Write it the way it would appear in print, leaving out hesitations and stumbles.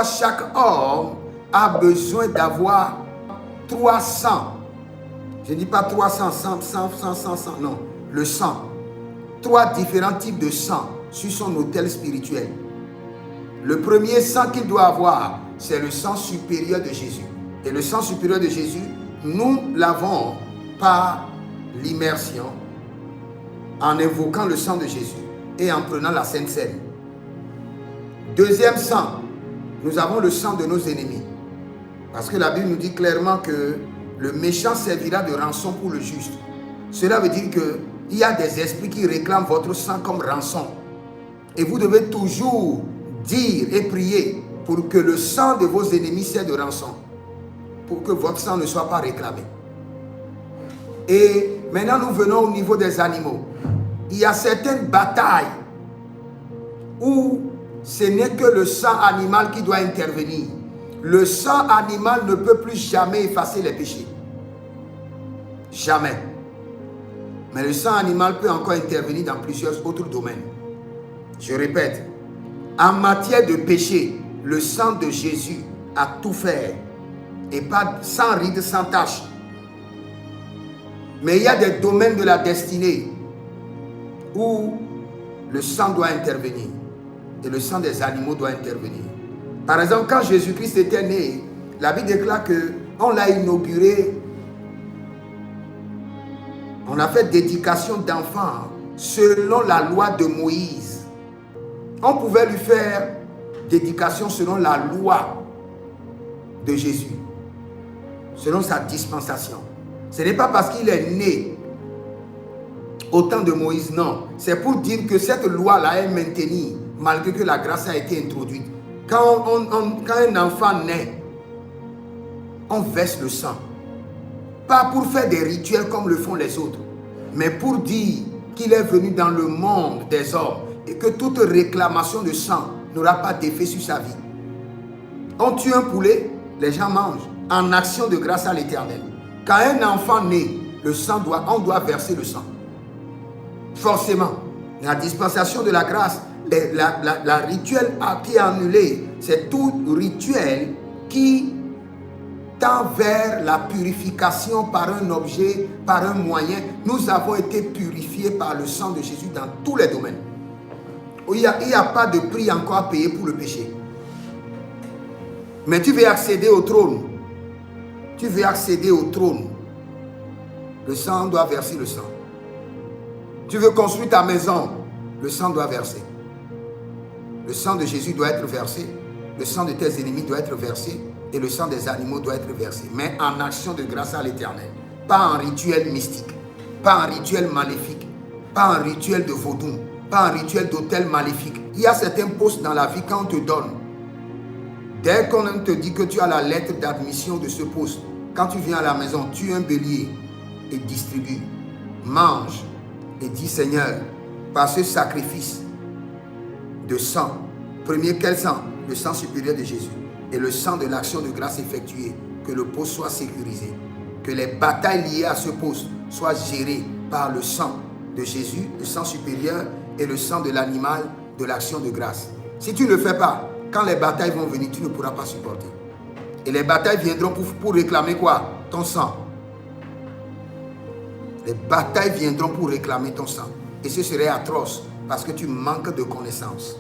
Chaque homme a besoin d'avoir 300. Je ne dis pas 300, 100, 100, 100, 100, 100, non. Le sang. 3 différents types de sang sur son autel spirituel. Le premier sang qu'il doit avoir, c'est le sang supérieur de Jésus. Et le sang supérieur de Jésus, nous l'avons par l'immersion, en invoquant le sang de Jésus et en prenant la Sainte Seine. Deuxième sang, nous avons le sang de nos ennemis. Parce que la Bible nous dit clairement que le méchant servira de rançon pour le juste. Cela veut dire qu'il y a des esprits qui réclament votre sang comme rançon. Et vous devez toujours dire et prier pour que le sang de vos ennemis serve de rançon. Pour que votre sang ne soit pas réclamé. Et maintenant nous venons au niveau des animaux. Il y a certaines batailles où ce n'est que le sang animal qui doit intervenir. Le sang animal ne peut plus jamais effacer les péchés. Jamais. Mais le sang animal peut encore intervenir dans plusieurs autres domaines. Je répète, en matière de péché, le sang de Jésus a tout fait. Et pas sans ride, sans tache. Mais il y a des domaines de la destinée où le sang doit intervenir. Et le sang des animaux doit intervenir. Par exemple, quand Jésus-Christ était né, la Bible déclare qu'on l'a inauguré. On a fait dédication d'enfants selon la loi de Moïse. On pouvait lui faire dédication selon la loi de Jésus, selon sa dispensation. Ce n'est pas parce qu'il est né au temps de Moïse, non. C'est pour dire que cette loi-là est maintenue malgré que la grâce a été introduite. Quand un enfant naît, on verse le sang. Pas pour faire des rituels comme le font les autres, mais pour dire qu'il est venu dans le monde des hommes et que toute réclamation de sang n'aura pas d'effet sur sa vie. On tue un poulet, les gens mangent en action de grâce à l'Éternel. Quand un enfant naît, on doit verser le sang. Forcément, la dispensation de la grâce, la rituel qui est annulé, c'est tout rituel qui tend vers la purification par un objet, par un moyen. Nous avons été purifiés par le sang de Jésus dans tous les domaines. Il n'y a pas de prix encore à payer pour le péché. Mais tu veux accéder au trône. Tu veux accéder au trône. Le sang doit verser le sang. Tu veux construire ta maison. Le sang doit verser. Le sang de Jésus doit être versé. Le sang de tes ennemis doit être versé. Et le sang des animaux doit être versé. Mais en action de grâce à l'Éternel. Pas en rituel mystique. Pas en rituel maléfique. Pas en rituel de vaudou. Pas en rituel d'autel maléfique. Il y a certains postes dans la vie qu'on te donne. Dès qu'on te dit que tu as la lettre d'admission de ce poste, quand tu viens à la maison, tue un bélier et distribue. Mange et dis Seigneur, par ce sacrifice de sang, premier quel sang? Le sang supérieur de Jésus et le sang de l'action de grâce effectuée, que le poste soit sécurisé, que les batailles liées à ce poste soient gérées par le sang de Jésus, le sang supérieur et le sang de l'animal de l'action de grâce. Si tu ne le fais pas, quand les batailles vont venir, tu ne pourras pas supporter. Et les batailles viendront pour réclamer quoi? Ton sang. Les batailles viendront pour réclamer ton sang. Et ce serait atroce parce que tu manques de connaissances.